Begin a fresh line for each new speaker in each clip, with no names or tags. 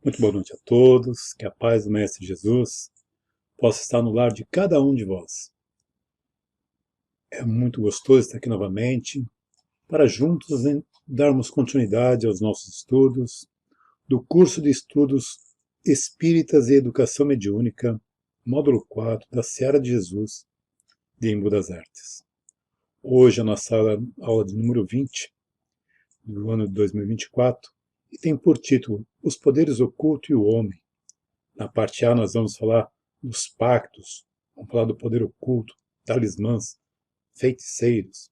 Muito boa noite a todos, que a paz do Mestre Jesus possa estar no lar de cada um de vós. É muito gostoso estar aqui novamente, para juntos darmos continuidade aos nossos estudos do curso de estudos Espíritas e Educação Mediúnica, módulo 4 da Seara de Jesus, de Embu das Artes. Hoje a nossa aula de número 20, do ano de 2024, e tem por título Os Poderes Ocultos e o Homem. Na parte A nós vamos falar dos pactos, vamos falar do poder oculto, talismãs, feiticeiros,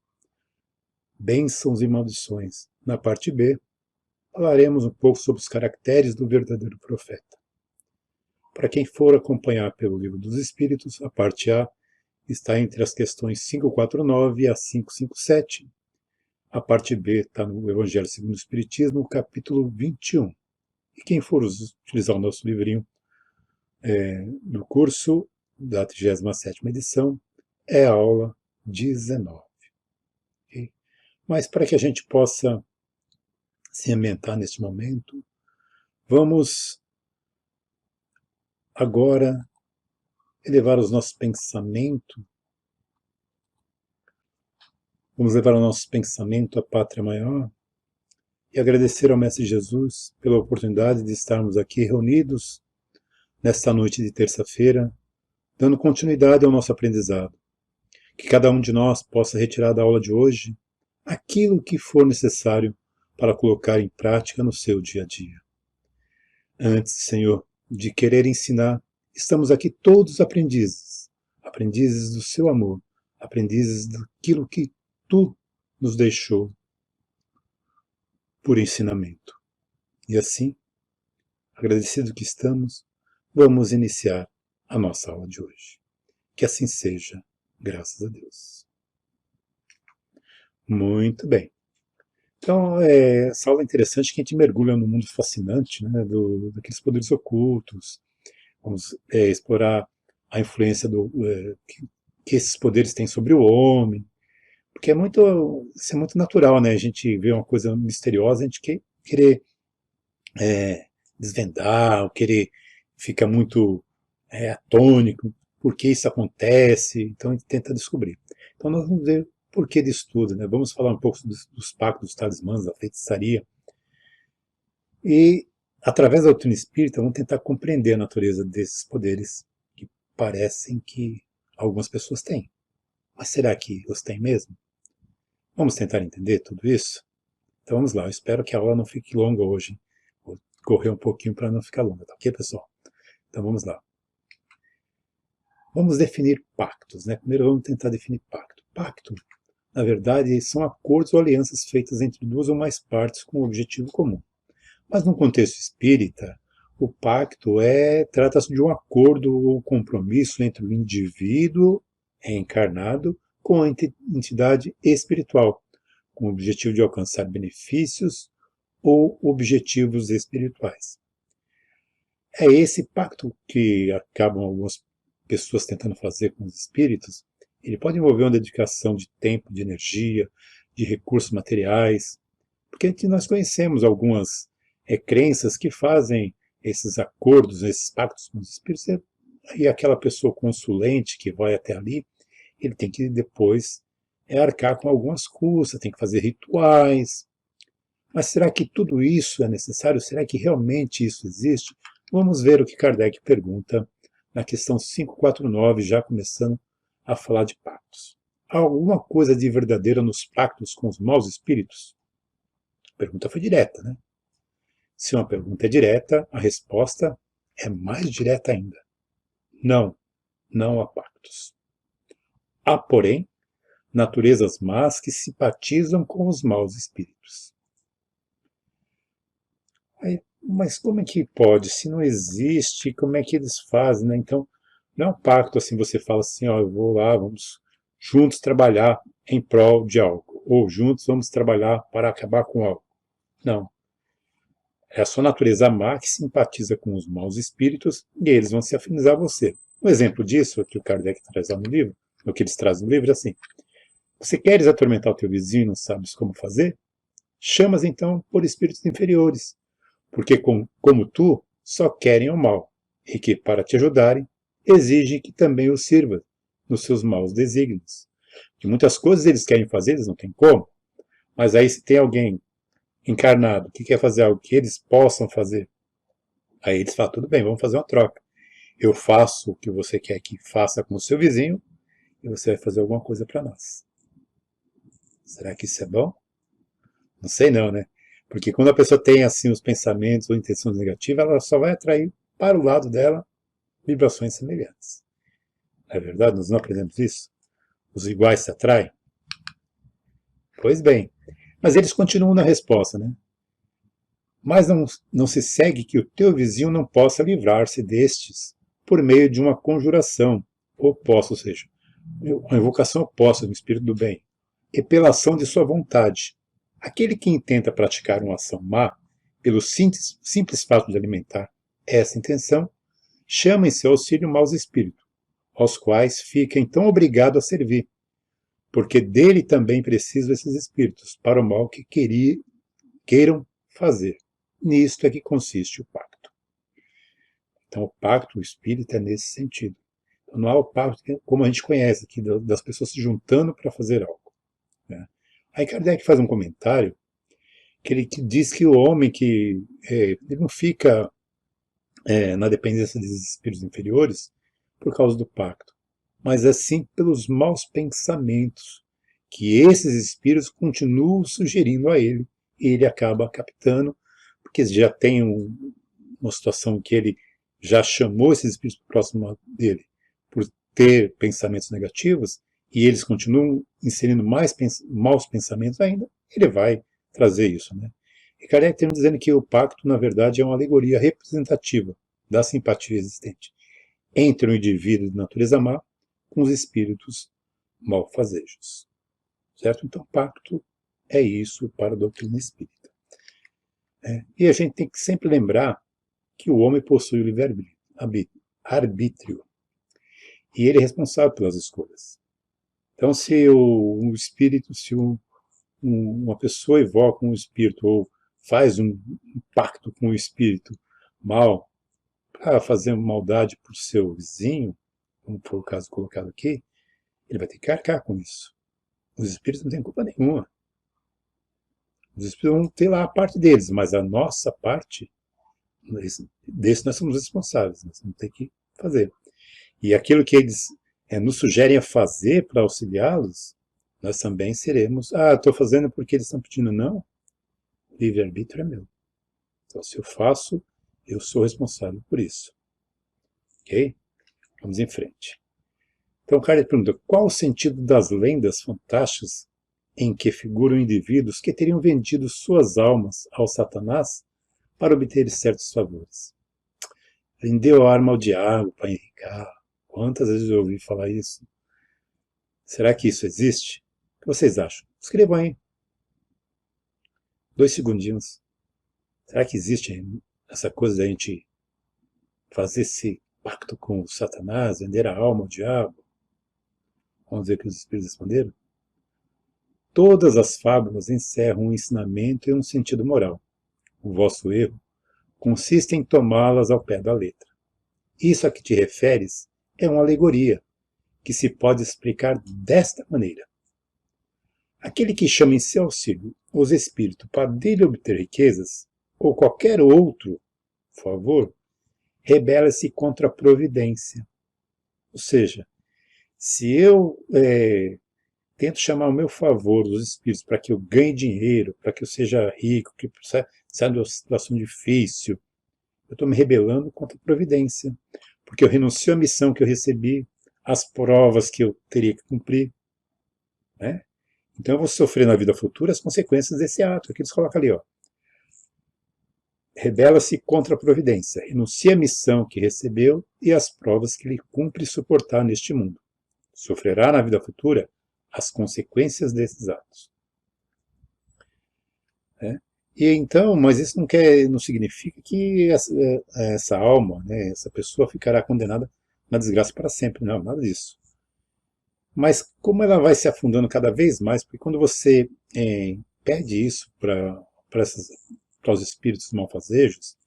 bênçãos e maldições. Na parte B, falaremos um pouco sobre os caracteres do verdadeiro profeta. Para quem for acompanhar pelo Livro dos Espíritos, a parte A está entre as questões 549 a 557. A parte B está no Evangelho segundo o Espiritismo, capítulo 21. E quem for utilizar o nosso livrinho do curso da 37ª edição, é a aula 19. Okay? Mas para que a gente possa se ambientar neste momento, vamos agora elevar os nossos pensamentos, à Pátria Maior e agradecer ao Mestre Jesus pela oportunidade de estarmos aqui reunidos nesta noite de terça-feira, dando continuidade ao nosso aprendizado. Que cada um de nós possa retirar da aula de hoje aquilo que for necessário para colocar em prática no seu dia a dia. Antes, Senhor, de querer ensinar, estamos aqui todos aprendizes, aprendizes do seu amor, aprendizes daquilo que tu nos deixou por ensinamento. E assim, agradecido que estamos, vamos iniciar a nossa aula de hoje. Que assim seja, graças a Deus. Muito bem. Então, essa aula é interessante que a gente mergulha num mundo fascinante, né, daqueles poderes ocultos. Vamos explorar a influência que esses poderes têm sobre o homem, porque isso é muito natural, né? A gente vê uma coisa misteriosa, a gente querer desvendar, ou querer ficar muito atônico, por que isso acontece, então a gente tenta descobrir. Então nós vamos ver por que disso tudo, né? Vamos falar um pouco dos pactos, dos talismãs, da feitiçaria, e através da doutrina espírita vamos tentar compreender a natureza desses poderes que parecem que algumas pessoas têm. Mas será que os têm mesmo? Vamos tentar entender tudo isso? Então vamos lá, eu espero que a aula não fique longa hoje. Vou correr um pouquinho para não ficar longa, tá ok, pessoal? Então vamos lá. Vamos definir pactos, né? Primeiro vamos tentar definir pacto. Pacto, na verdade, são acordos ou alianças feitas entre duas ou mais partes com um objetivo comum. Mas no contexto espírita, o pacto trata-se de um acordo ou compromisso entre o indivíduo encarnado com a entidade espiritual, com o objetivo de alcançar benefícios ou objetivos espirituais. É esse pacto que acabam algumas pessoas tentando fazer com os espíritos. Ele pode envolver uma dedicação de tempo, de energia, de recursos materiais, porque nós conhecemos algumas crenças que fazem esses acordos, esses pactos com os espíritos, e aquela pessoa consulente que vai até ali, ele tem que depois arcar com algumas custas, tem que fazer rituais. Mas será que tudo isso é necessário? Será que realmente isso existe? Vamos ver o que Kardec pergunta na questão 549, já começando a falar de pactos. Há alguma coisa de verdadeira nos pactos com os maus espíritos? A pergunta foi direta, né? Se uma pergunta é direta, a resposta é mais direta ainda. Não, não há pactos. Há, porém, naturezas más que simpatizam com os maus espíritos. Mas como é que pode? Se não existe, como é que eles fazem, né? Então, não é um pacto assim, você fala assim, ó, eu vou lá, vamos juntos trabalhar em prol de algo, ou juntos vamos trabalhar para acabar com algo. Não. É a sua natureza má que simpatiza com os maus espíritos e eles vão se afinizar a você. Um exemplo disso, que o Kardec traz lá no livro, o que eles trazem no livro, é assim: você queres atormentar o teu vizinho e não sabes como fazer? Chamas então por espíritos inferiores, porque como tu só querem o mal, e que, para te ajudarem, exigem que também os sirva nos seus maus desígnios. Que muitas coisas eles querem fazer, eles não têm como, mas aí se tem alguém encarnado que quer fazer algo que eles possam fazer, aí eles falam, tudo bem, vamos fazer uma troca. Eu faço o que você quer que faça com o seu vizinho, e você vai fazer alguma coisa para nós. Será que isso é bom? Não sei não, né? Porque quando a pessoa tem assim os pensamentos ou intenções negativas, ela só vai atrair para o lado dela vibrações semelhantes. Não é verdade? Nós não aprendemos isso? Os iguais se atraem? Pois bem. Mas eles continuam na resposta, né? Mas não se segue que o teu vizinho não possa livrar-se destes por meio de uma conjuração oposta, ou seja, uma invocação oposta do espírito do bem, e pela ação de sua vontade. Aquele que intenta praticar uma ação má, pelo simples fato de alimentar essa intenção, chama em seu auxílio maus espíritos, aos quais fica então obrigado a servir, porque dele também precisam esses espíritos para o mal que queiram fazer. Nisto é que consiste o pacto. Então, o pacto, o espírito, é nesse sentido. Então, não há o pacto como a gente conhece aqui, das pessoas se juntando para fazer algo. Né? Aí Kardec faz um comentário que ele diz que o homem ele não fica na dependência dos espíritos inferiores por causa do pacto, mas assim pelos maus pensamentos que esses espíritos continuam sugerindo a ele, e ele acaba captando, porque já tem uma situação que ele já chamou esses espíritos próximos dele por ter pensamentos negativos, e eles continuam inserindo mais maus pensamentos ainda, ele vai trazer isso, né? E Kardec termina dizendo que o pacto, na verdade, é uma alegoria representativa da simpatia existente entre o indivíduo de natureza má com os espíritos malfazejos. Certo? Então, pacto é isso para a doutrina espírita. E a gente tem que sempre lembrar que o homem possui o livre-arbítrio e ele é responsável pelas escolhas. Então, se um espírito, se uma pessoa evoca um espírito ou faz um pacto com um espírito mal para fazer maldade para o seu vizinho, como foi o caso colocado aqui, ele vai ter que arcar com isso. Os espíritos não têm culpa nenhuma. Os espíritos vão ter lá a parte deles, mas a nossa parte, desse nós somos responsáveis, nós vamos ter que fazer. E aquilo que eles nos sugerem a fazer para auxiliá-los, nós também seremos, estou fazendo porque eles estão pedindo, não, livre-arbítrio é meu. Então, se eu faço, eu sou responsável por isso. Ok? Vamos em frente. Então, Kardec pergunta, qual o sentido das lendas fantásticas em que figuram indivíduos que teriam vendido suas almas ao Satanás para obter certos favores? Vendeu a arma ao diabo para enriquecer. Quantas vezes eu ouvi falar isso? Será que isso existe? O que vocês acham? Escrevam aí. 2 segundinhos. Será que existe essa coisa da gente fazer esse pacto com o Satanás, vender a alma ao diabo? Vamos ver o que os espíritos responderam. Todas as fábulas encerram um ensinamento e um sentido moral. O vosso erro consiste em tomá-las ao pé da letra. Isso a que te referes é uma alegoria, que se pode explicar desta maneira. Aquele que chama em seu auxílio os espíritos para dele obter riquezas, ou qualquer outro favor, rebela-se contra a providência. Ou seja, se eu tento chamar ao meu favor os espíritos para que eu ganhe dinheiro, para que eu seja rico, que saia de uma situação difícil, eu estou me rebelando contra a providência, porque eu renuncio à missão que eu recebi, às provas que eu teria que cumprir. Né? Então eu vou sofrer na vida futura as consequências desse ato. Aqui eles colocam ali, ó. Rebela-se contra a providência, renuncia à missão que recebeu e às provas que lhe cumpre suportar neste mundo. Sofrerá na vida futura as consequências desses atos. E então, mas isso não significa que essa alma, né, essa pessoa ficará condenada na desgraça para sempre. Não, nada disso. Mas como ela vai se afundando cada vez mais, porque quando você pede isso para os espíritos malfazejos,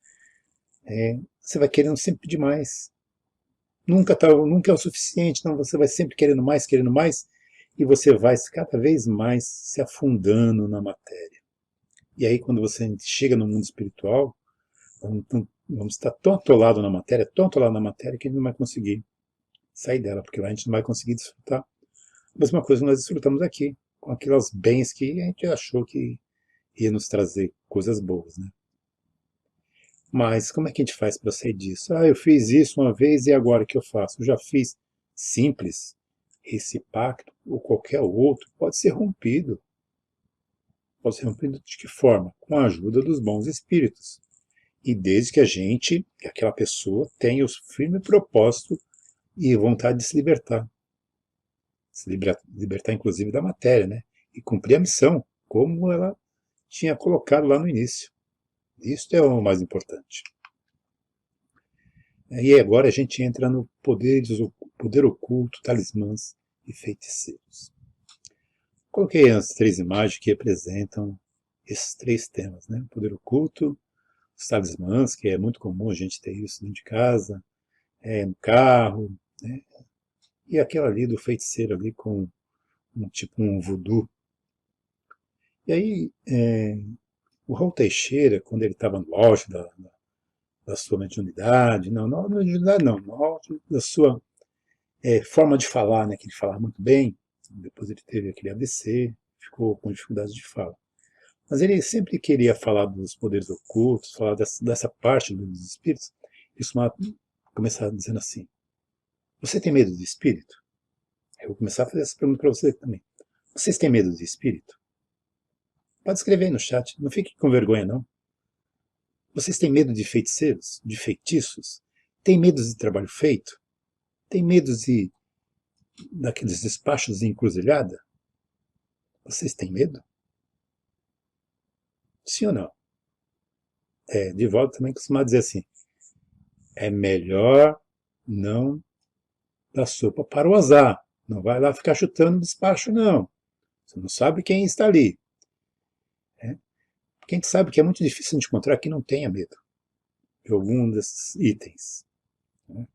você vai querendo sempre pedir mais. Nunca é o suficiente, então você vai sempre querendo mais, e você vai cada vez mais se afundando na matéria. E aí quando você chega no mundo espiritual, vamos estar tão atolado na matéria, tão atolado na matéria, que a gente não vai conseguir sair dela, porque lá a gente não vai conseguir desfrutar a mesma coisa que nós desfrutamos aqui, com aqueles bens que a gente achou que ia nos trazer coisas boas, né? Mas como é que a gente faz para sair disso? Ah, eu fiz isso uma vez e agora o que eu faço? Eu já fiz. Simples. Esse pacto, ou qualquer outro, pode ser rompido. Pode ser rompido de que forma? Com a ajuda dos bons espíritos. E desde que que aquela pessoa tenha o firme propósito e vontade de se libertar. Se libertar, inclusive, da matéria, né? E cumprir a missão, como ela tinha colocado lá no início. Isso é o mais importante. E agora a gente entra no poder oculto, talismãs e feiticeiros. Coloquei as três imagens que representam esses três temas, né? O poder oculto, os talismãs, que é muito comum a gente ter isso dentro de casa, no carro, né? E aquela ali do feiticeiro ali com tipo um voodoo. E aí, o Raul Teixeira, quando ele estava no auge da sua mediunidade, não mediunidade não, no auge da sua forma de falar, né, que ele falava muito bem, depois ele teve aquele AVC, ficou com dificuldades de fala. Mas ele sempre queria falar dos poderes ocultos, falar dessa parte dos espíritos. Ele começava dizendo assim: você tem medo de espírito? Eu vou começar a fazer essa pergunta para você também. Vocês têm medo de espírito? Pode escrever aí no chat, não fique com vergonha não. Vocês têm medo de feiticeiros? De feitiços? Tem medo de trabalho feito? Tem medo daqueles despachos de encruzilhada? Vocês têm medo? Sim ou não? De volta também costuma dizer assim: é melhor não dar sopa para o azar. Não vai lá ficar chutando despacho, não. Você não sabe quem está ali. Né? Porque a gente sabe que é muito difícil de encontrar quem não tenha medo de algum desses itens. Né?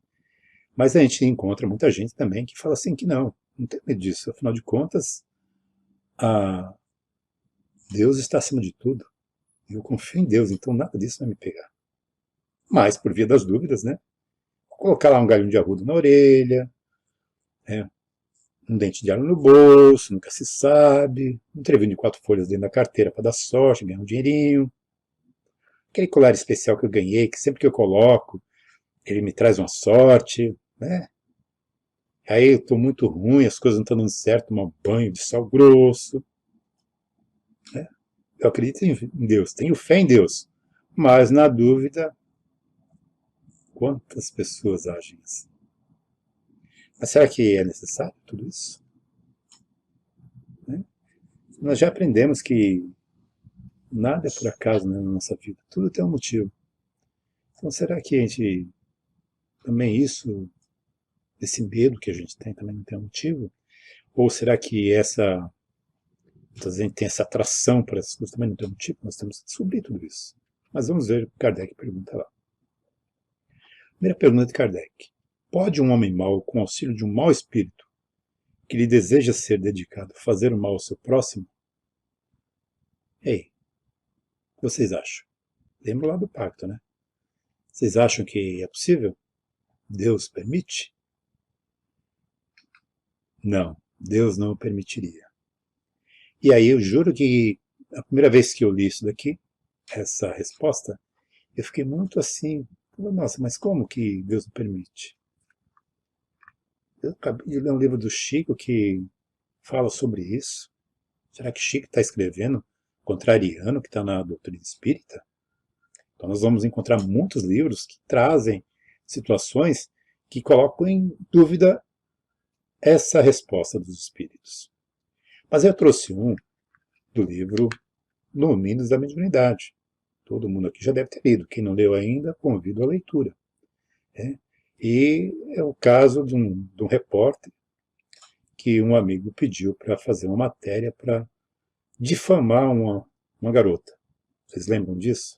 Mas a gente encontra muita gente também que fala assim que não tem medo disso. Afinal de contas, Deus está acima de tudo. Eu confio em Deus, então nada disso vai me pegar. Mas, por via das dúvidas, né? Colocar lá um galinho de arrudo na orelha, né? Um dente de alho no bolso, nunca se sabe, um trevinho de 4 folhas dentro da carteira para dar sorte, ganhar um dinheirinho. Aquele colar especial que eu ganhei, que sempre que eu coloco, ele me traz uma sorte, né? Aí eu estou muito ruim, as coisas não estão dando certo, tomar banho de sal grosso. Né? Eu acredito em Deus, tenho fé em Deus, mas na dúvida, quantas pessoas agem assim? Mas será que é necessário tudo isso? Né? Nós já aprendemos que nada é por acaso, né, na nossa vida, tudo tem um motivo. Então será que a gente também esse medo que a gente tem também não tem um motivo? Ou será que a gente tem essa atração por essas coisas também não tem um motivo? Nós temos que descobrir tudo isso. Mas vamos ver o que Kardec pergunta lá. Primeira pergunta de Kardec: pode um homem mau, com auxílio de um mau espírito, que lhe deseja ser dedicado, fazer o mal ao seu próximo? Ei, o que vocês acham? Lembra lá do pacto, né? Vocês acham que é possível? Deus permite? Não, Deus não permitiria. E aí eu juro que a primeira vez que eu li isso daqui, essa resposta, eu fiquei muito assim, nossa, mas como que Deus não permite? Eu acabei de ler um livro do Chico que fala sobre isso. Será que Chico está escrevendo contrariando o que está na doutrina espírita? Então nós vamos encontrar muitos livros que trazem situações que colocam em dúvida essa resposta dos espíritos. Mas eu trouxe um do livro Domínios da Mediunidade. Todo mundo aqui já deve ter lido. Quem não leu ainda, convido à leitura. Né? E é o caso de um repórter que um amigo pediu para fazer uma matéria para difamar uma garota. Vocês lembram disso?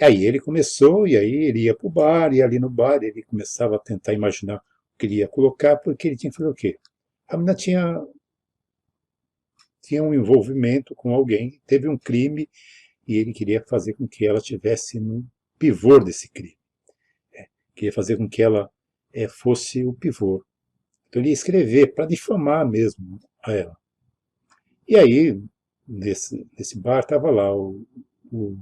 Aí ele começou, e aí ele ia para o bar, e ali no bar ele começava a tentar imaginar o que ele ia colocar, porque ele tinha que fazer o quê? A menina tinha um envolvimento com alguém, teve um crime, e ele queria fazer com que ela tivesse no pivô desse crime. Queria fazer com que ela fosse o pivô. Então ele ia escrever para difamar mesmo a ela. E aí, nesse bar, estava lá o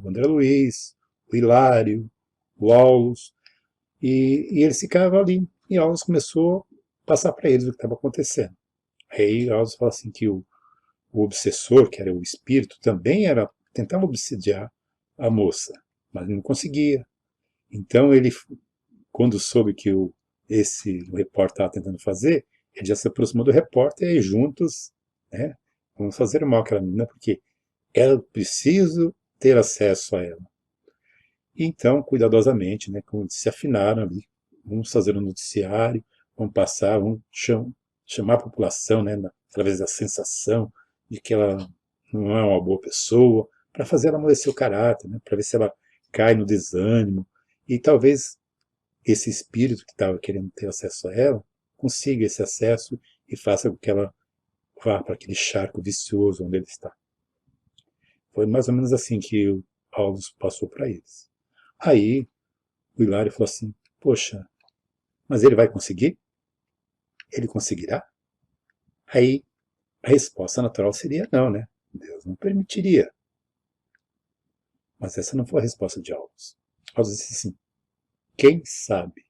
André Luiz, o Hilário, o Aulus, e eles ficavam ali. E Aulus começou a passar para eles o que estava acontecendo. Aí Aulus falou assim que o obsessor, que era o espírito, também tentava obsidiar a moça, mas não conseguia. Então ele, quando soube que esse repórter estava tentando fazer, ele já se aproximou do repórter e juntos, né, vamos fazer mal àquela menina, porque eu preciso ter acesso a ela. E então, cuidadosamente, né, como se afinaram ali, vamos fazer um noticiário, vamos passar, vamos chamar a população, né, através da sensação de que ela não é uma boa pessoa, para fazer ela amolecer o caráter, né, para ver se ela cai no desânimo, e talvez esse espírito que estava querendo ter acesso a ela consiga esse acesso e faça com que ela vá para aquele charco vicioso onde ele está. Foi mais ou menos assim que o Paulo passou para eles. Aí o Hilário falou assim, poxa, mas ele vai conseguir? Ele conseguirá? Aí a resposta natural seria não, né? Deus não permitiria. Mas essa não foi a resposta de Aulus. Aulus disse assim, quem sabe?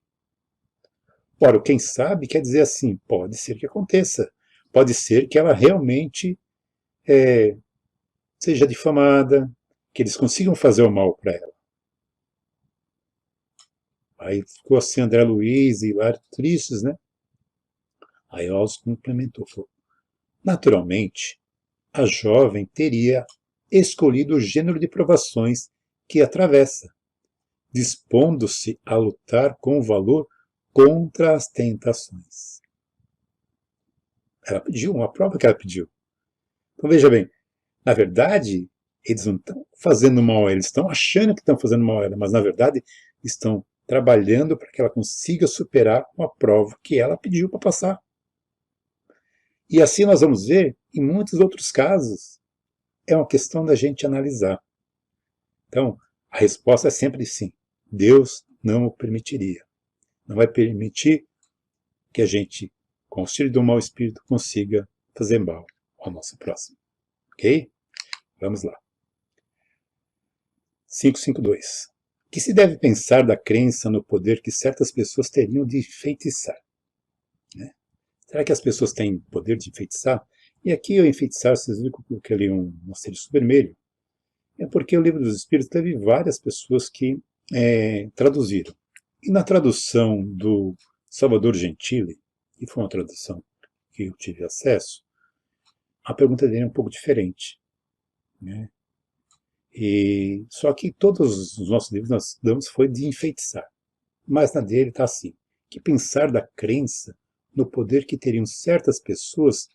Ora, o quem sabe quer dizer assim, pode ser que aconteça. Pode ser que ela realmente seja difamada, que eles consigam fazer o mal para ela. Aí ficou assim André Luiz e Hilário tristes, né? Aí Aulus complementou, falou, naturalmente, a jovem teria escolhido o gênero de provações que atravessa, dispondo-se a lutar com valor contra as tentações. Ela pediu uma prova que ela pediu. Então veja bem, na verdade, eles não estão fazendo mal a ela, eles estão achando que estão fazendo mal a ela, mas na verdade estão trabalhando para que ela consiga superar uma prova que ela pediu para passar. E assim nós vamos ver em muitos outros casos. É uma questão da gente analisar. Então, a resposta é sempre sim. Deus não o permitiria. Não vai permitir que a gente, com o auxílio do mau espírito, consiga fazer mal ao nosso próximo. Ok? Vamos lá. 552. Que se deve pensar da crença no poder que certas pessoas teriam de enfeitiçar? Né? Será que as pessoas têm poder de enfeitiçar? E aqui eu enfeitiçar, vocês viram que eu coloquei ali um asterisco vermelho. É porque o Livro dos Espíritos teve várias pessoas que traduziram. E na tradução do Salvador Gentili, que foi uma tradução que eu tive acesso, a pergunta dele é um pouco diferente. Né? Só que todos os nossos livros nós damos foi de enfeitiçar. Mas na dele está assim, que pensar da crença no poder que teriam certas pessoas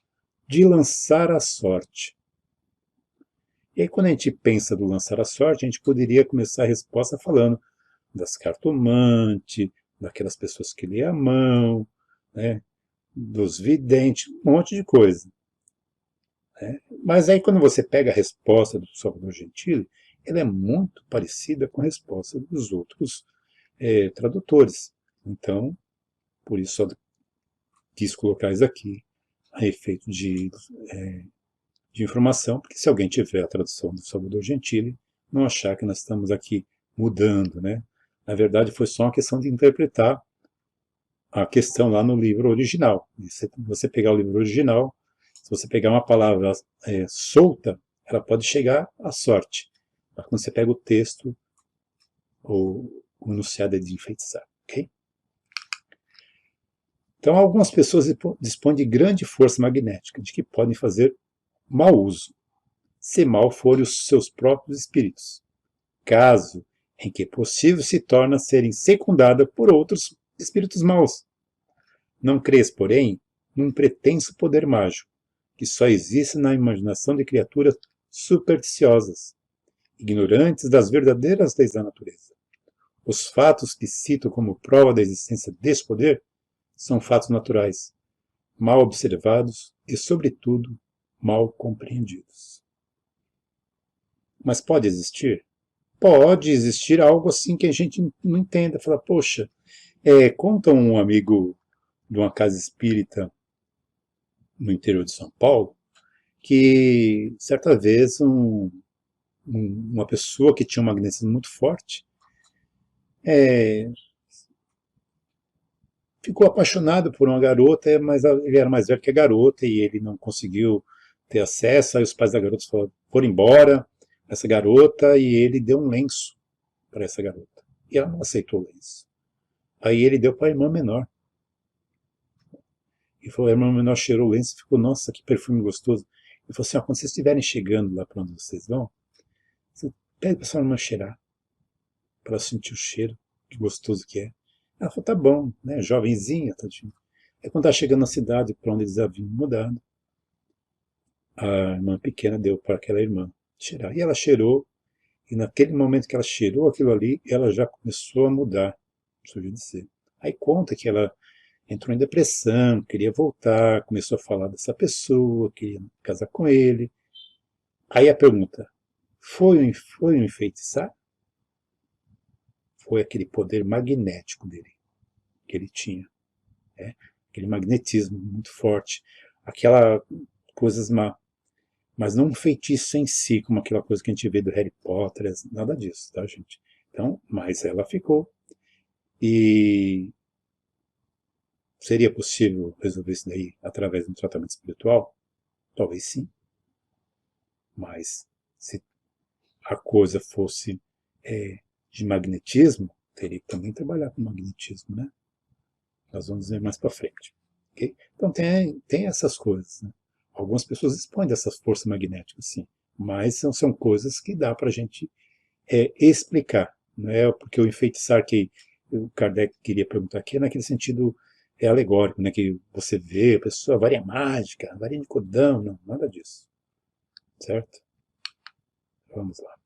de lançar a sorte. E aí quando a gente pensa do lançar a sorte, a gente poderia começar a resposta falando das cartomantes, daquelas pessoas que lêem a mão, né, dos videntes, um monte de coisa. Né? Mas aí quando você pega a resposta do Salvador Gentili, ela é muito parecida com a resposta dos outros tradutores. Então, por isso só quis colocar isso aqui a efeito de informação, porque se alguém tiver a tradução do Salvador Gentili, não achar que nós estamos aqui mudando, né? Na verdade, foi só uma questão de interpretar a questão lá no livro original. Se você pegar o livro original, se você pegar uma palavra solta, ela pode chegar à sorte. Mas quando você pega o texto, o enunciado é de enfeitiçar. Okay? Então, algumas pessoas dispõem de grande força magnética, de que podem fazer mau uso, se mal forem os seus próprios espíritos. Caso em que é possível se torna serem secundada por outros espíritos maus. Não crês, porém, num pretenso poder mágico, que só existe na imaginação de criaturas supersticiosas, ignorantes das verdadeiras leis da natureza. Os fatos que cito como prova da existência desse poder são fatos naturais, mal observados e, sobretudo, mal compreendidos. Mas pode existir? Pode existir algo assim que a gente não entenda. Fala, poxa, conta um amigo de uma casa espírita no interior de São Paulo que, certa vez, uma pessoa que tinha um magnetismo muito forte ficou apaixonado por uma garota, mas ele era mais velho que a garota e ele não conseguiu ter acesso. Aí os pais da garota foram embora, essa garota, e ele deu um lenço para essa garota. E ela não aceitou o lenço. Aí ele deu para a irmã menor. E falou, a irmã menor cheirou o lenço e ficou, nossa, que perfume gostoso. Ele falou assim, quando vocês estiverem chegando lá para onde vocês vão, você pede para sua irmã cheirar, para ela sentir o cheiro, que gostoso que é. Ela falou, tá bom, né, jovenzinha, tadinha. Aí quando estava chegando na cidade, para onde eles haviam mudado, a irmã pequena deu para aquela irmã cheirar. E ela cheirou, e naquele momento que ela cheirou aquilo ali, ela já começou a mudar o seu jeito de ser. Aí conta que ela entrou em depressão, queria voltar, começou a falar dessa pessoa, queria casar com ele. Aí a pergunta, foi um enfeitiçar? Foi aquele poder magnético dele, que ele tinha. Né? Aquele magnetismo muito forte, aquela coisas má. Mas não um feitiço em si, como aquela coisa que a gente vê do Harry Potter, nada disso, tá, gente? Então, mas ela ficou. E seria possível resolver isso daí através de um tratamento espiritual? Talvez sim. Mas se a coisa fosse de magnetismo, teria que também trabalhar com magnetismo, né? Nós vamos ver mais para frente. Okay? Então tem essas coisas. Né? Algumas pessoas dispõem dessas forças magnéticas, sim, mas são coisas que dá para a gente explicar. Não é porque o enfeitiçar que o Kardec queria perguntar aqui é naquele sentido alegórico, né, que você vê a pessoa, varinha mágica, varinha de cordão, não, nada disso. Certo? Vamos lá.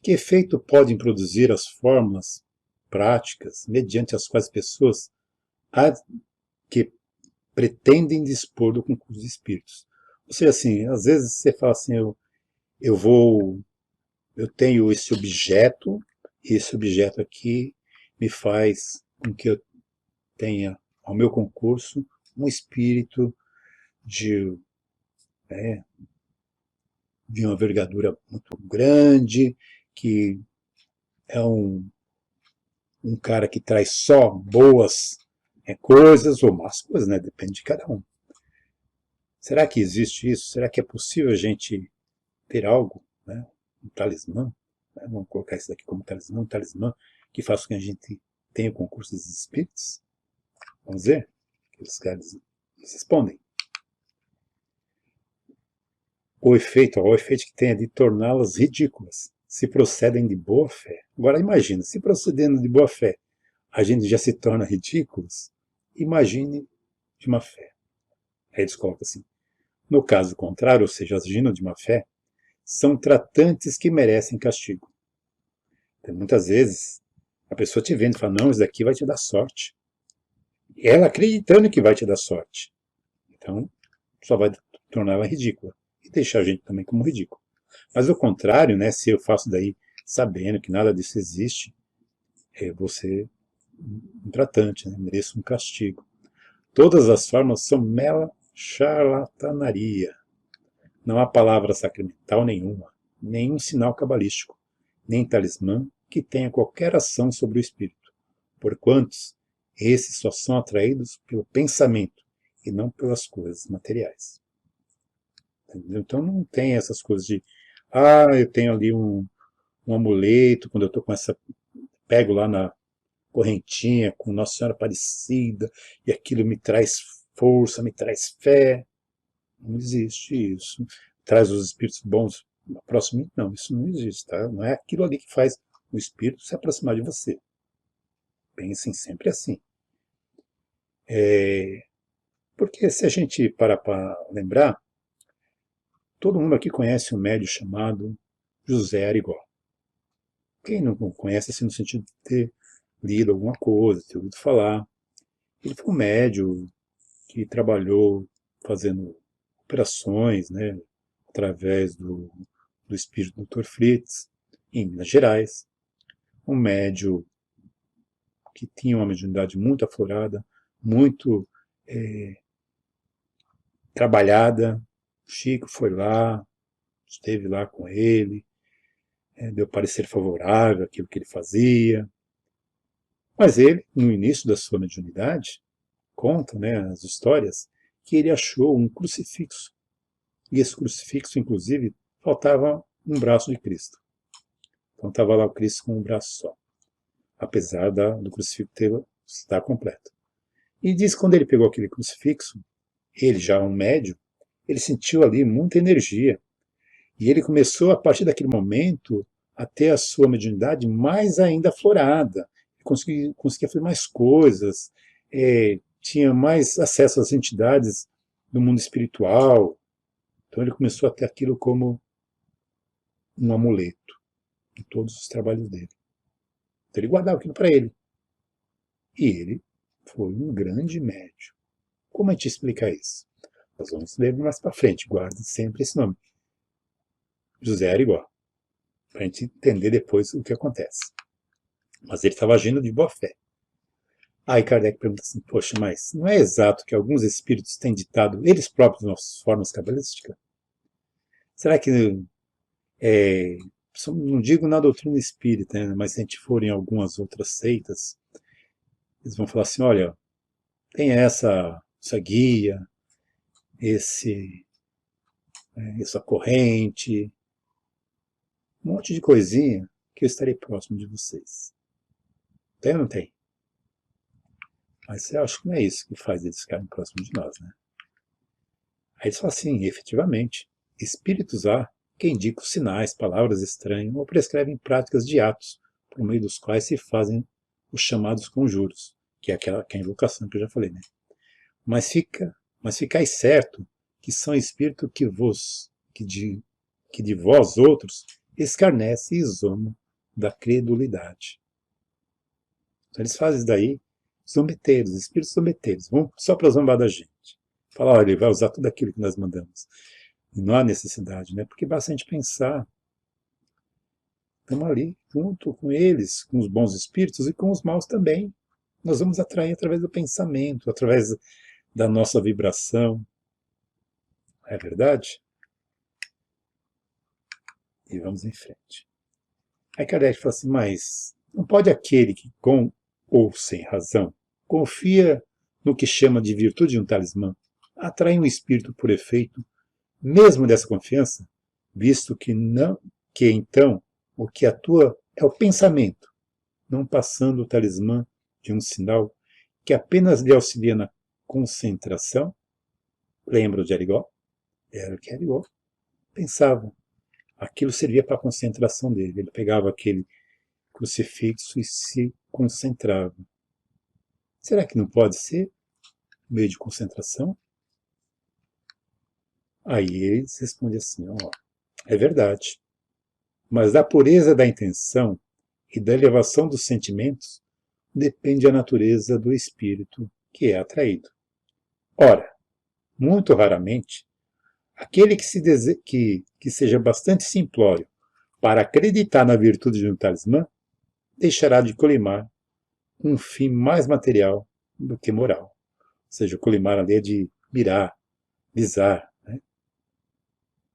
Que efeito podem produzir as fórmulas práticas mediante as quais as pessoas que pretendem dispor do concurso de espíritos? Ou seja, assim, às vezes você fala assim, eu tenho esse objeto aqui me faz com que eu tenha ao meu concurso um espírito de, né, de uma envergadura muito grande, que é um cara que traz só boas coisas ou más coisas, né? Depende de cada um. Será que existe isso? Será que é possível a gente ter algo, né? Um talismã? Né? Vamos colocar isso daqui como um talismã que faça com que a gente tenha o concurso dos espíritos? Vamos ver? Os caras respondem. O efeito que tem é de torná-las ridículas, se procedem de boa fé. Agora imagina, se procedendo de boa fé, a gente já se torna ridículos, imagine de má fé. Aí eles colocam assim, no caso contrário, ou seja, agindo de má fé, são tratantes que merecem castigo. Então, muitas vezes, a pessoa te vendo e fala, não, isso daqui vai te dar sorte. E ela acreditando que vai te dar sorte. Então, só vai tornar ela ridícula. E deixar a gente também como ridículo. Mas o contrário, né, se eu faço daí sabendo que nada disso existe, vou ser um tratante, né, mereço um castigo. Todas as formas são mera charlatanaria. Não há palavra sacramental nenhuma, nenhum sinal cabalístico, nem talismã que tenha qualquer ação sobre o espírito, porquanto esses só são atraídos pelo pensamento e não pelas coisas materiais. Entendeu? Então não tem essas coisas de eu tenho ali um amuleto, quando eu estou com essa, pego lá na correntinha com Nossa Senhora Aparecida, e aquilo me traz força, me traz fé. Não existe isso. Traz os espíritos bons próximo. Não, isso não existe, tá? Não é aquilo ali que faz o espírito se aproximar de você. Pensem sempre assim. Porque se a gente parar para lembrar, todo mundo aqui conhece um médium chamado José Arigó. Quem não conhece, assim, no sentido de ter lido alguma coisa, ter ouvido falar. Ele foi um médium que trabalhou fazendo operações, né, através do espírito do Dr. Fritz, em Minas Gerais. Um médium que tinha uma mediunidade muito aflorada, muito trabalhada. O Chico foi lá, esteve lá com ele, deu parecer favorável àquilo que ele fazia. Mas ele, no início da sua mediunidade, conta, né, as histórias, que ele achou um crucifixo. E esse crucifixo, inclusive, faltava um braço de Cristo. Então estava lá o Cristo com um braço só, apesar do crucifixo estar completo. E diz que quando ele pegou aquele crucifixo, ele já um médium, ele sentiu ali muita energia. E ele começou, a partir daquele momento, a ter a sua mediunidade mais ainda aflorada. Conseguia fazer mais coisas, tinha mais acesso às entidades do mundo espiritual. Então ele começou a ter aquilo como um amuleto em todos os trabalhos dele. Então ele guardava aquilo para ele. E ele foi um grande médium. Como a gente explica isso? Nós vamos ler mais para frente. Guarde sempre esse nome. José Arigó. Para a gente entender depois o que acontece. Mas ele estava agindo de boa fé. Aí Kardec pergunta assim, poxa, mas não é exato que alguns espíritos têm ditado eles próprios nas formas cabalísticas? Será que, não digo na doutrina espírita, né, mas se a gente for em algumas outras seitas, eles vão falar assim, olha, tem essa guia, essa corrente, um monte de coisinha que eu estarei próximo de vocês. Tem ou não tem? Mas eu acho que não é isso que faz eles ficarem próximos de nós, né? Aí eles falam assim, efetivamente, espíritos há que indicam sinais, palavras estranhas ou prescrevem práticas de atos, por meio dos quais se fazem os chamados conjuros, que é a invocação que eu já falei, né? Mas ficai certo que são espíritos que de vós outros escarnece e zomam da credulidade. Então eles fazem daí zombeteiros, espíritos zombeteiros, vão só para zombar da gente. Falar, olha, ele vai usar tudo aquilo que nós mandamos. E não há necessidade, né? Porque basta a gente pensar, estamos ali junto com eles, com os bons espíritos e com os maus também. Nós vamos atrair através do pensamento, através da nossa vibração. É verdade? E vamos em frente. Aí Kardec fala assim, mas não pode aquele que, com ou sem razão, confia no que chama de virtude de um talismã, atrair um espírito por efeito, mesmo dessa confiança, visto que então o que atua é o pensamento, não passando o talismã de um sinal que apenas lhe auxilia na concentração. Lembra de Arigó? Era o que Arigó pensava. Aquilo servia para a concentração dele. Ele pegava aquele crucifixo e se concentrava. Será que não pode ser meio de concentração? Aí eles respondem assim, ó, é verdade, mas da pureza da intenção e da elevação dos sentimentos depende a natureza do espírito que é atraído. Ora, muito raramente, aquele que seja bastante simplório para acreditar na virtude de um talismã deixará de colimar um fim mais material do que moral. Ou seja, o colimar ali é de mirar, visar, né?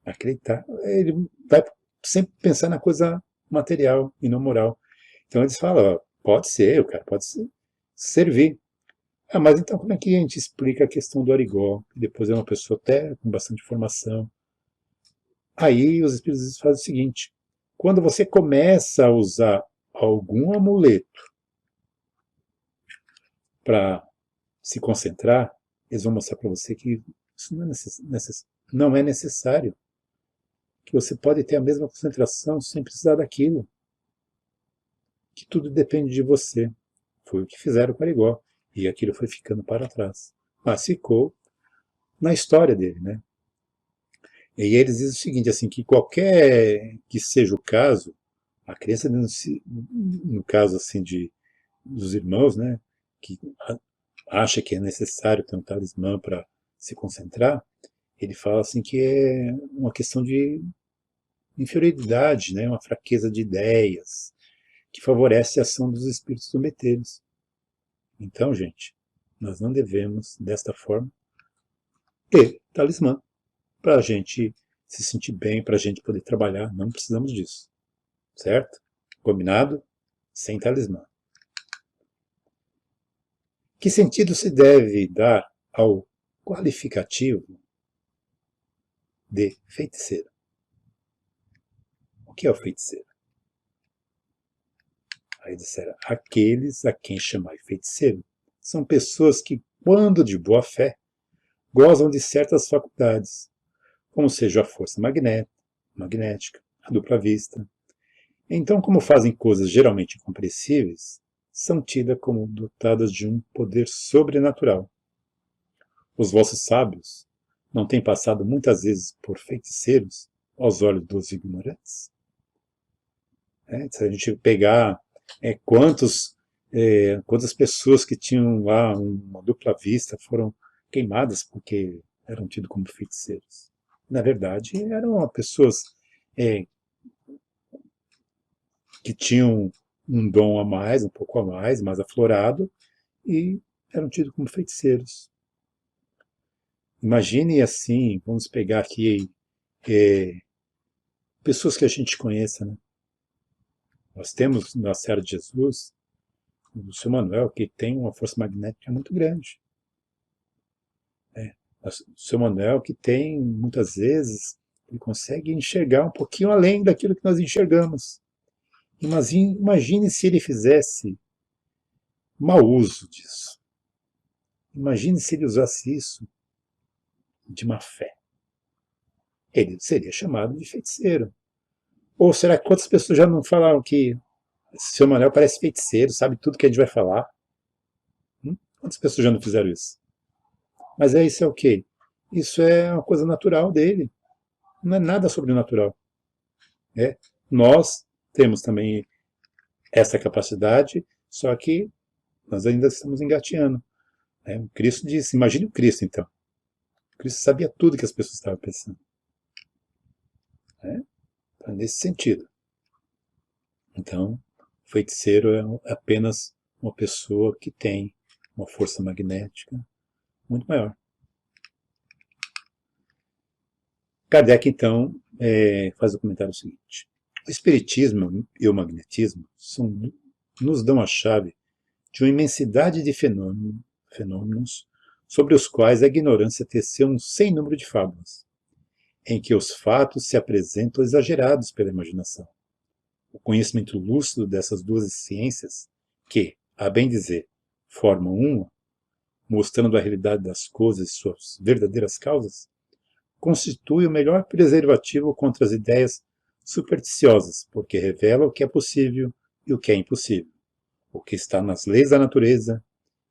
Acreditar. Ele vai sempre pensar na coisa material e não moral. Então eles falam, ó, pode ser, o cara pode servir. Ah, mas então como é que a gente explica a questão do Arigó? Que depois é uma pessoa até com bastante formação. Aí os espíritos fazem o seguinte, quando você começa a usar algum amuleto para se concentrar, eles vão mostrar para você que isso não é necessário. Que você pode ter a mesma concentração sem precisar daquilo. Que tudo depende de você. Foi o que fizeram com Arigó. E aquilo foi ficando para trás. Mas ficou na história dele, né? E eles dizem o seguinte, assim, que qualquer que seja o caso, A crença, no caso assim dos irmãos, né, que acha que é necessário ter um talismã para se concentrar, ele fala assim que é uma questão de inferioridade, né, uma fraqueza de ideias, que favorece a ação dos espíritos zombeteiros. Então, gente, nós não devemos, desta forma, ter talismã para a gente se sentir bem, para a gente poder trabalhar. Não precisamos disso, certo? Combinado? Sem talismã. Que sentido se deve dar ao qualificativo de feiticeiro? O que é o feiticeiro? Aí disseram, aqueles a quem chamai feiticeiro são pessoas que, quando de boa fé, gozam de certas faculdades, como seja a força magnética, a dupla vista. Então, como fazem coisas geralmente incompreensíveis, são tidas como dotadas de um poder sobrenatural. Os vossos sábios não têm passado muitas vezes por feiticeiros aos olhos dos ignorantes? Se a gente pegar quantas pessoas que tinham lá uma dupla vista foram queimadas porque eram tidos como feiticeiros. Na verdade, eram pessoas que tinham um dom a mais, um pouco a mais aflorado, e eram tidos como feiticeiros. Imagine assim, vamos pegar aqui pessoas que a gente conheça, né? Nós temos na Serra de Jesus o seu Manuel, que tem uma força magnética muito grande. O seu Manuel, que tem, muitas vezes, ele consegue enxergar um pouquinho além daquilo que nós enxergamos. Imagine se ele fizesse mau uso disso. Imagine se ele usasse isso de má fé. Ele seria chamado de feiticeiro. Ou será que quantas pessoas já não falaram que seu Manuel parece feiticeiro, sabe tudo que a gente vai falar? Quantas pessoas já não fizeram isso? Mas isso é o quê? Isso é uma coisa natural dele. Não é nada sobrenatural. Nós temos também essa capacidade, só que nós ainda estamos engateando. O Cristo disse, imagine o Cristo então. O Cristo sabia tudo que as pessoas estavam pensando. Então, nesse sentido. Então, o feiticeiro é apenas uma pessoa que tem uma força magnética muito maior. Kardec, então, faz o comentário seguinte. O espiritismo e o magnetismo nos dão a chave de uma imensidade de fenômenos sobre os quais a ignorância teceu um sem número de fábulas, em que os fatos se apresentam exagerados pela imaginação. O conhecimento lúcido dessas duas ciências, que, a bem dizer, formam uma, mostrando a realidade das coisas e suas verdadeiras causas, constitui o melhor preservativo contra as ideias supersticiosas, porque revela o que é possível e o que é impossível, o que está nas leis da natureza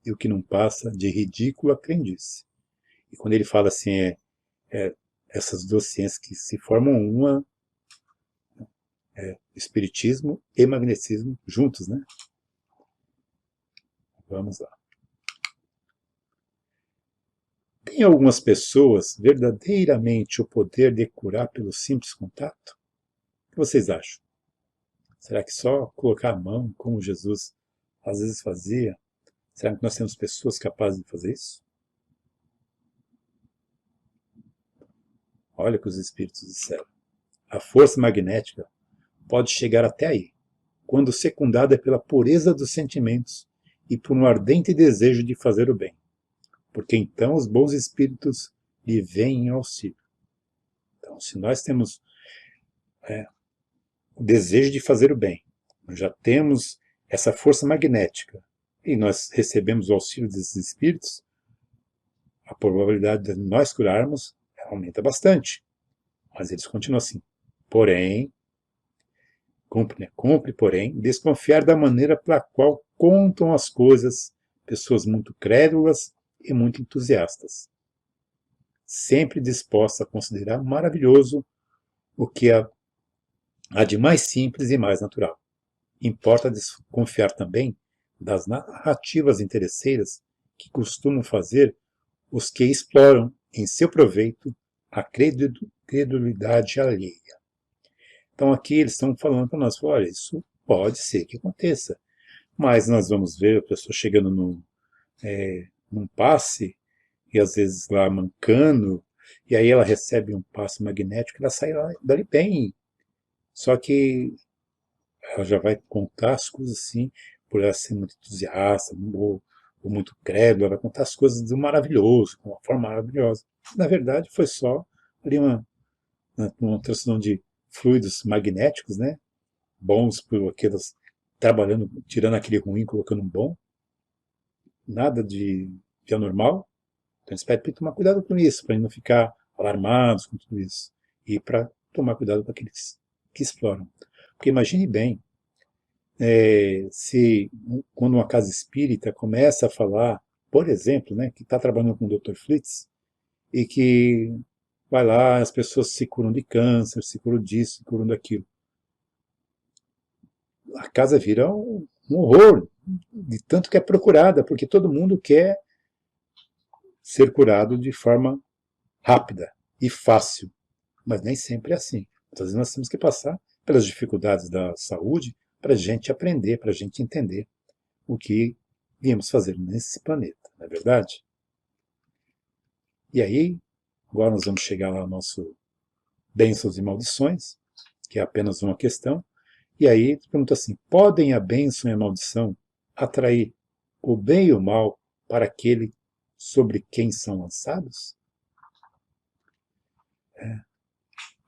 e o que não passa de ridícula crendice. E quando ele fala assim, essas duas ciências que se formam uma, espiritismo e magnetismo juntos, né? Vamos lá. Tem algumas pessoas verdadeiramente o poder de curar pelo simples contato? O que vocês acham? Será que só colocar a mão, como Jesus às vezes fazia? Será que nós temos pessoas capazes de fazer isso? Olha o que os espíritos disseram. A força magnética pode chegar até aí, quando secundada pela pureza dos sentimentos e por um ardente desejo de fazer o bem, porque então os bons espíritos lhe vêm em auxílio. Então, se nós temos o desejo de fazer o bem, nós já temos essa força magnética, e nós recebemos o auxílio desses espíritos, a probabilidade de nós curarmos aumenta bastante. Mas eles continuam assim. Porém, cumpre, porém, desconfiar da maneira pela qual contam as coisas pessoas muito crédulas e muito entusiastas, sempre dispostas a considerar maravilhoso o que a de mais simples e mais natural. Importa desconfiar também das narrativas interesseiras que costumam fazer os que exploram em seu proveito a credulidade alheia. Então aqui eles estão falando para nós, olha, isso pode ser que aconteça, mas nós vamos ver a pessoa chegando num passe, e às vezes lá mancando, e aí ela recebe um passe magnético e ela sai dali bem. Só que ela já vai contar as coisas assim, por ela ser muito entusiasta, ou muito crédula, ela vai contar as coisas do maravilhoso, com uma forma maravilhosa. Na verdade, foi só ali uma transição de fluidos magnéticos, né? Bons por aquelas, trabalhando, tirando aquele ruim, colocando um bom. Nada de anormal. Então, eles pedem para tomar cuidado com isso, para não ficar alarmados com tudo isso. E para tomar cuidado com aqueles que exploram. Porque imagine bem, se quando uma casa espírita começa a falar, por exemplo, né, que está trabalhando com o Dr. Flitz, e que vai lá, as pessoas se curam de câncer, se curam disso, se curam daquilo. A casa vira um horror, de tanto que é procurada, porque todo mundo quer ser curado de forma rápida e fácil, mas nem sempre é assim. Muitas vezes nós temos que passar pelas dificuldades da saúde para a gente aprender, para a gente entender o que viemos fazer nesse planeta, não é verdade? E aí, agora nós vamos chegar lá ao nosso bênçãos e maldições, que é apenas uma questão, e aí pergunta assim, podem a bênção e a maldição atrair o bem e o mal para aquele sobre quem são lançados?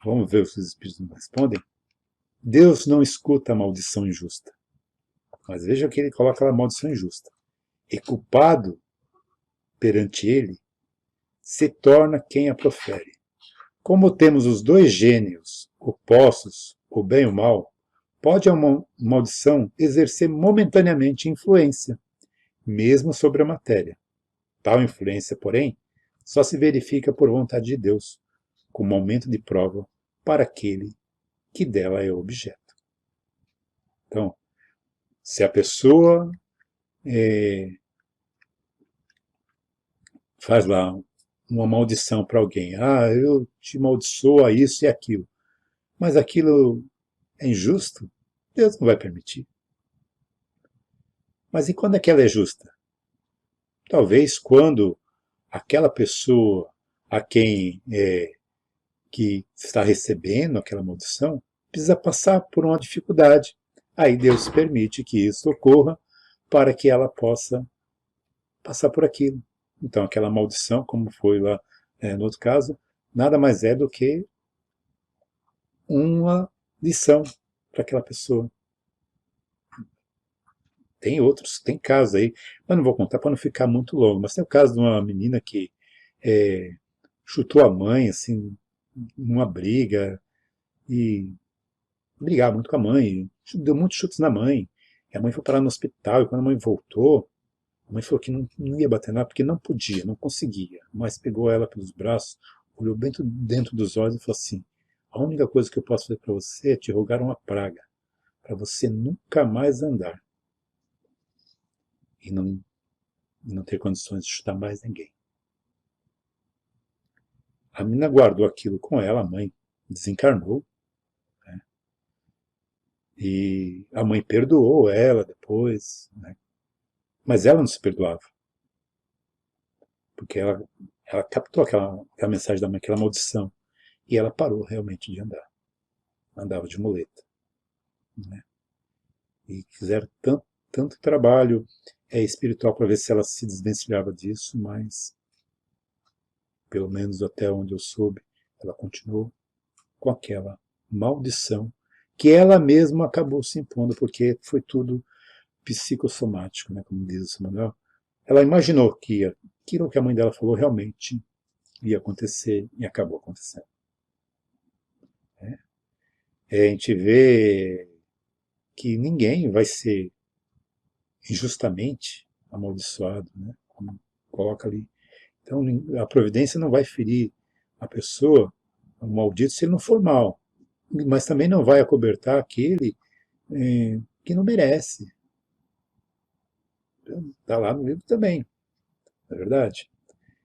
Vamos ver o que os espíritos nos respondem. Deus não escuta a maldição injusta, mas veja que ele coloca a maldição injusta. E culpado perante ele se torna quem a profere. Como temos os dois gênios opostos, o bem e o mal, pode a maldição exercer momentaneamente influência, mesmo sobre a matéria. Tal influência, porém, só se verifica por vontade de Deus, como aumento de prova para aquele que dela é objeto. Então, se a pessoa faz lá uma maldição para alguém, eu te maldiçoo a isso e aquilo, mas aquilo é injusto, Deus não vai permitir. Mas e quando é que ela é justa? Talvez quando aquela pessoa a quem que está recebendo aquela maldição precisa passar por uma dificuldade. Aí Deus permite que isso ocorra para que ela possa passar por aquilo. Então aquela maldição, como foi lá no outro caso, nada mais é do que uma lição para aquela pessoa. Tem outros, tem casos aí, mas não vou contar para não ficar muito longo, mas tem o caso de uma menina que chutou a mãe, assim, numa briga, e brigava muito com a mãe, deu muitos chutes na mãe, e a mãe foi parar no hospital, e quando a mãe voltou, a mãe falou que não ia bater nela, porque não podia, não conseguia, mas pegou ela pelos braços, olhou bem dentro dos olhos e falou assim, a única coisa que eu posso fazer para você é te rogar uma praga, para você nunca mais andar. E não ter condições de chutar mais ninguém. A menina guardou aquilo com ela, a mãe desencarnou, né? E a mãe perdoou ela depois, né? Mas ela não se perdoava, porque ela captou aquela mensagem da mãe, aquela maldição, e ela parou realmente de andar, andava de muleta, né? E fizeram tanto trabalho espiritual para ver se ela se desvencilhava disso, mas pelo menos até onde eu soube, ela continuou com aquela maldição que ela mesma acabou se impondo, porque foi tudo psicossomático, né, como diz o Samuel. Ela imaginou que aquilo que a mãe dela falou realmente ia acontecer e acabou acontecendo. A gente vê que ninguém vai ser injustamente amaldiçoado, né, como coloca ali. Então a providência não vai ferir a pessoa, o maldito, se ele não for mal. mas também não vai acobertar aquele que não merece. Está lá no livro também, não é verdade?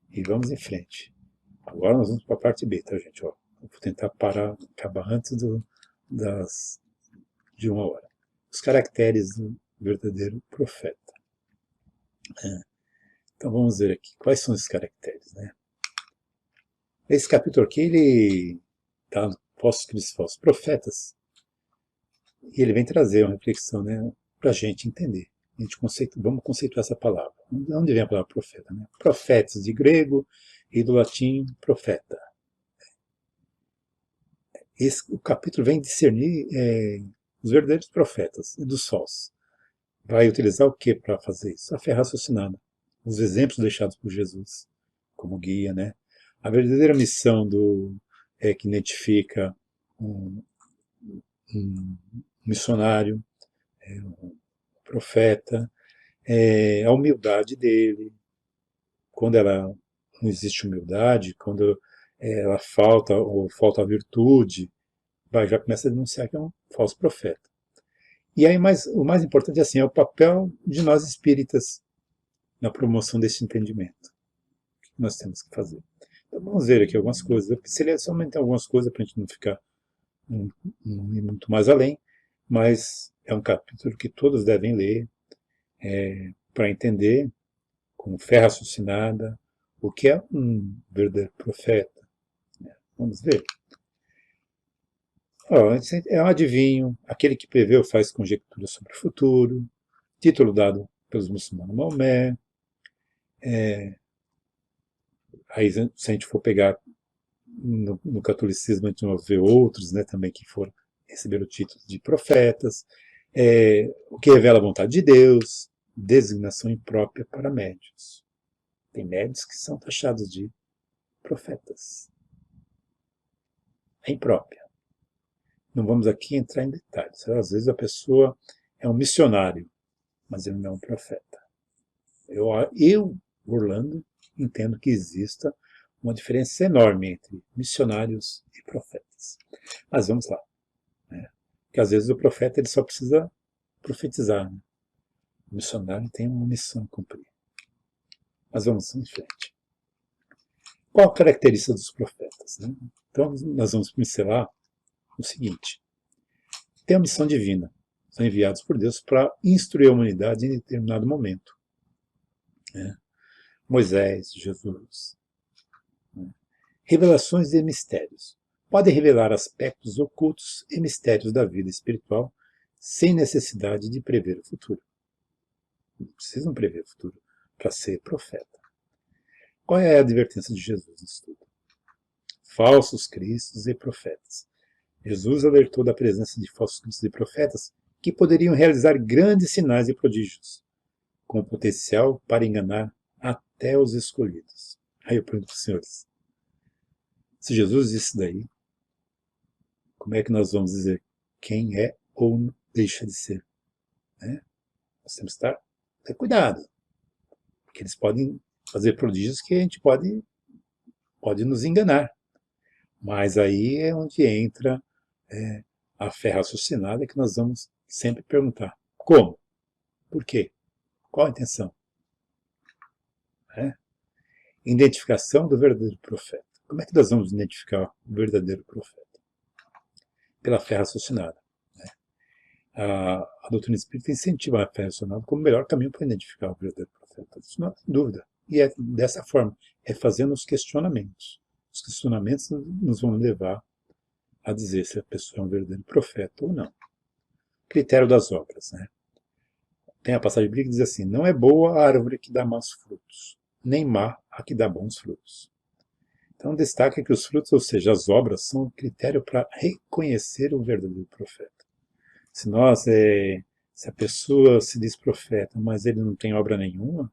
E vamos em frente. Agora nós vamos para a parte B, tá, gente? Ó, vou tentar parar, acabar antes de 1 hora. Os caracteres do verdadeiro profeta. Então vamos ver aqui, quais são esses caracteres, né? Esse capítulo aqui, ele está pós-Cristo e falsos profetas, e ele vem trazer uma reflexão, né, para a gente entender. Vamos conceituar essa palavra. De onde vem a palavra profeta? Né? Profetas, de grego, e do latim, profeta. O capítulo vem discernir os verdadeiros profetas e dos falsos. Vai utilizar o que para fazer isso? A fé raciocinada. Os exemplos deixados por Jesus como guia, né? A verdadeira missão que identifica um, um missionário, um profeta, a humildade dele. Quando ela não existe humildade, quando ela falta ou falta a virtude, já começa a denunciar que é um falso profeta. E aí o mais importante assim, é o papel de nós espíritas na promoção desse entendimento. O que nós temos que fazer? Então vamos ver aqui algumas coisas. Eu pincelei somente algumas coisas para a gente não ficar não ir muito mais além, mas é um capítulo que todos devem ler para entender, com fé raciocinada, o que é um verdadeiro profeta. Vamos ver. É um adivinho, aquele que prevê ou faz conjecturas sobre o futuro, título dado pelos muçulmanos Maomé. Aí, se a gente for pegar no catolicismo, a gente vai ver outros, né, também que foram receber o título de profetas, o que revela a vontade de Deus, designação imprópria para médios. Tem médios que são taxados de profetas. É imprópria. Não vamos aqui entrar em detalhes. Às vezes a pessoa é um missionário, mas ele não é um profeta. Eu Orlando, entendo que exista uma diferença enorme entre missionários e profetas. Mas vamos lá. Né? Porque às vezes o profeta ele só precisa profetizar. Né? O missionário tem uma missão a cumprir. Mas vamos em frente. Qual a característica dos profetas? Né? Então nós vamos pincelar o seguinte. Tem a missão divina. São enviados por Deus para instruir a humanidade em determinado momento. Né? Moisés, Jesus. Né? Revelações de mistérios. Podem revelar aspectos ocultos e mistérios da vida espiritual sem necessidade de prever o futuro. Não precisam prever o futuro para ser profeta. Qual é a advertência de Jesus nisso tudo? Falsos cristos e profetas. Jesus alertou da presença de falsos cristos e profetas que poderiam realizar grandes sinais e prodígios, com potencial para enganar até os escolhidos. Aí eu pergunto para os senhores, se Jesus disse daí, como é que nós vamos dizer quem é ou deixa de ser? Né? Nós temos que ter cuidado, porque eles podem fazer prodígios que a gente pode nos enganar. Mas aí é onde entra a fé raciocinada, que nós vamos sempre perguntar: como? Por quê? Qual a intenção? Identificação do verdadeiro profeta. Como é que nós vamos identificar o verdadeiro profeta? Pela fé raciocinada. Né? A doutrina espírita incentiva a fé raciocinada como o melhor caminho para identificar o verdadeiro profeta. Isso não tem dúvida. E é dessa forma, é fazendo os questionamentos. Os questionamentos nos vão levar a dizer se a pessoa é um verdadeiro profeta ou não. Critério das obras. Né? Tem a passagem bíblica que diz assim: não é boa a árvore que dá maus frutos, nem má a que dá bons frutos. Então destaca que os frutos, ou seja, as obras, são um critério para reconhecer o verdadeiro profeta. Se a pessoa se diz profeta, mas ele não tem obra nenhuma,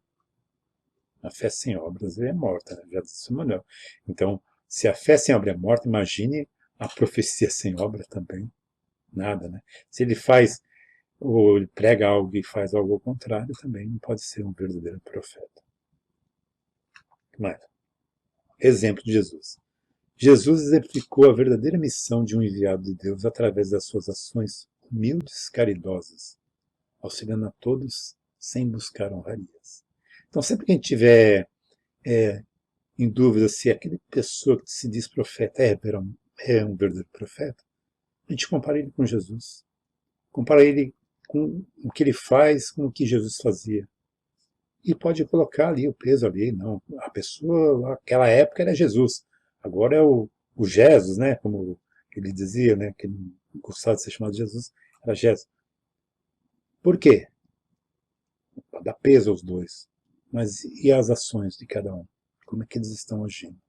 a fé sem obras é morta, né? Já disse o Manuel. Então, se a fé sem obra é morta, imagine a profecia sem obra também. Nada, né? Se ele faz, ou ele prega algo e faz algo ao contrário, também não pode ser um verdadeiro profeta. Mas, exemplo de Jesus. Jesus exemplificou a verdadeira missão de um enviado de Deus através das suas ações humildes, caridosas, auxiliando a todos sem buscar honrarias. Então, sempre que a gente tiver em dúvida se aquela pessoa que se diz profeta é um verdadeiro profeta, a gente compara ele com Jesus. Compara ele com o que ele faz, com o que Jesus fazia. E pode colocar ali o peso ali, não. A pessoa, naquela época era Jesus. Agora é o Jesus, né? Como ele dizia, né? Que ele gostava de ser chamado de Jesus, era Jesus. Por quê? Para dar peso aos dois. Mas e as ações de cada um? Como é que eles estão agindo?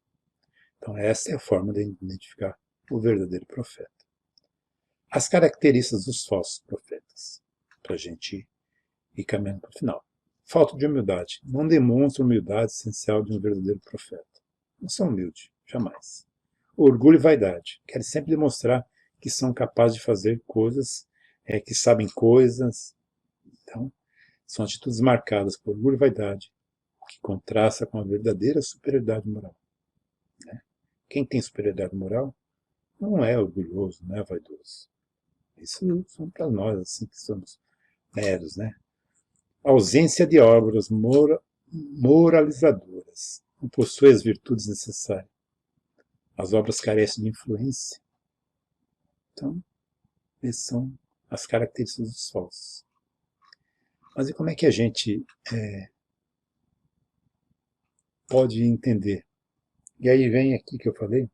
Então essa é a forma de identificar o verdadeiro profeta. As características dos falsos profetas, para a gente ir caminhando para o final. Falta de humildade. Não demonstra a humildade essencial de um verdadeiro profeta. Não são humildes, jamais. Orgulho e vaidade. Querem sempre demonstrar que são capazes de fazer coisas, que sabem coisas. Então, são atitudes marcadas por orgulho e vaidade, o que contrasta com a verdadeira superioridade moral. Né? Quem tem superioridade moral não é orgulhoso, não é vaidoso. Isso são para nós, assim, que somos meros, né? Ausência de obras moralizadoras. Não possui as virtudes necessárias. As obras carecem de influência. Então, essas são as características dos falsos. Mas e como é que a gente pode entender? E aí vem aqui que eu falei,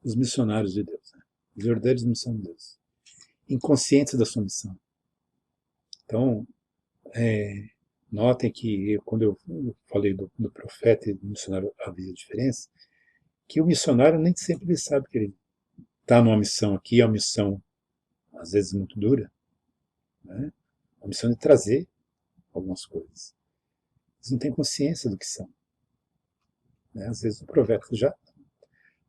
os missionários de Deus, né? Os verdadeiros missionários de Deus, inconscientes da sua missão. Então, notem que quando eu falei do profeta e do missionário havia diferença, que o missionário nem sempre ele sabe que ele está numa missão aqui, é uma missão às vezes muito dura, né? A missão de trazer algumas coisas. Eles não têm consciência do que são. Né? Às vezes o profeta já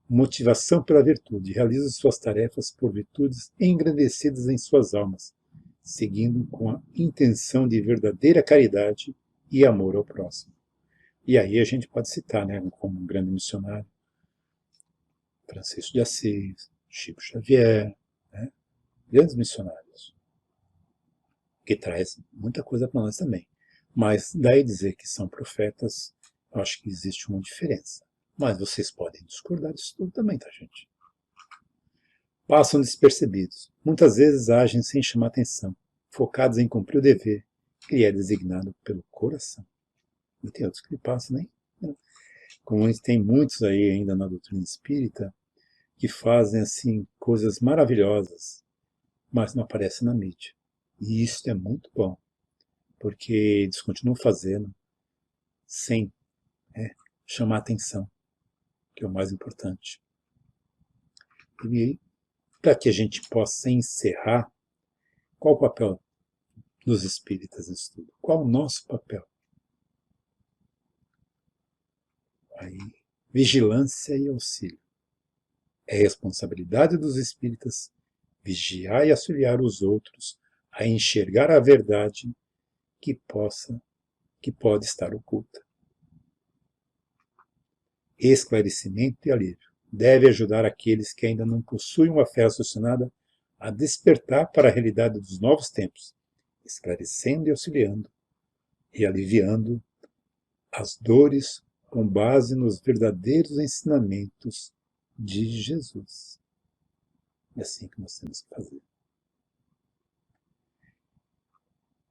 motivação pela virtude, realiza suas tarefas por virtudes engrandecidas em suas almas, seguindo com a intenção de verdadeira caridade e amor ao próximo. E aí a gente pode citar, né, como um grande missionário, Francisco de Assis, Chico Xavier, né, grandes missionários, que traz muita coisa para nós também. Mas daí dizer que são profetas, eu acho que existe uma diferença. Mas vocês podem discordar disso tudo também, tá, gente? Passam despercebidos. Muitas vezes agem sem chamar atenção, focados em cumprir o dever que lhe é designado pelo coração. E tem outros que passam, né? Como a gente tem muitos aí ainda na doutrina espírita, que fazem assim coisas maravilhosas, mas não aparecem na mídia. E isso é muito bom, porque eles continuam fazendo sem chamar atenção, que é o mais importante. E para que a gente possa encerrar, qual o papel dos espíritas nisso tudo? Qual o nosso papel? Aí, vigilância e auxílio. É responsabilidade dos espíritas vigiar e auxiliar os outros a enxergar a verdade que pode estar oculta. Esclarecimento e alívio. Deve ajudar aqueles que ainda não possuem uma fé raciocinada a despertar para a realidade dos novos tempos, esclarecendo e auxiliando e aliviando as dores com base nos verdadeiros ensinamentos de Jesus. É assim que nós temos que fazer.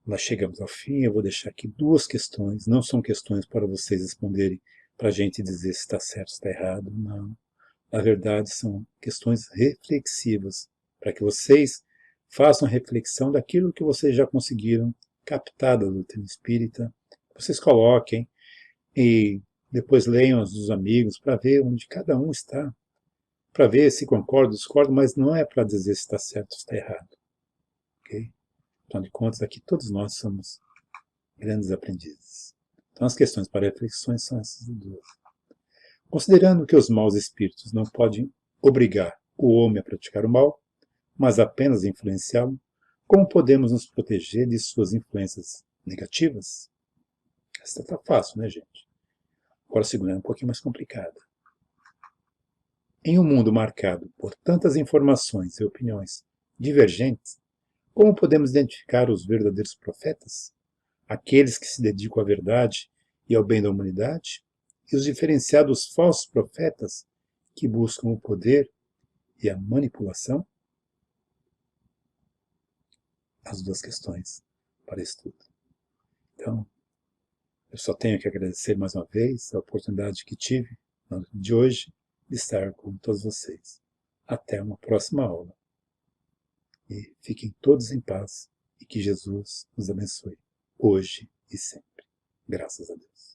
Nós chegamos ao fim, eu vou deixar aqui duas questões, não são questões para vocês responderem, para a gente dizer se está certo ou está errado, não. Na verdade, são questões reflexivas, para que vocês façam reflexão daquilo que vocês já conseguiram captar da doutrina espírita, vocês coloquem e depois leiam as dos amigos para ver onde cada um está, para ver se concorda ou discorda, mas não é para dizer se está certo ou está errado. Ok? Afinal de contas, aqui todos nós somos grandes aprendizes. Então as questões para reflexões são essas duas. Considerando que os maus espíritos não podem obrigar o homem a praticar o mal, mas apenas influenciá-lo, como podemos nos proteger de suas influências negativas? Essa está fácil, né, gente? Agora a segunda é um pouquinho mais complicada. Em um mundo marcado por tantas informações e opiniões divergentes, como podemos identificar os verdadeiros profetas? Aqueles que se dedicam à verdade e ao bem da humanidade? E os diferenciados falsos profetas que buscam o poder e a manipulação? As duas questões para estudo. Então, eu só tenho que agradecer mais uma vez a oportunidade que tive de hoje de estar com todos vocês. Até uma próxima aula. E fiquem todos em paz e que Jesus nos abençoe, hoje e sempre. Graças a Deus.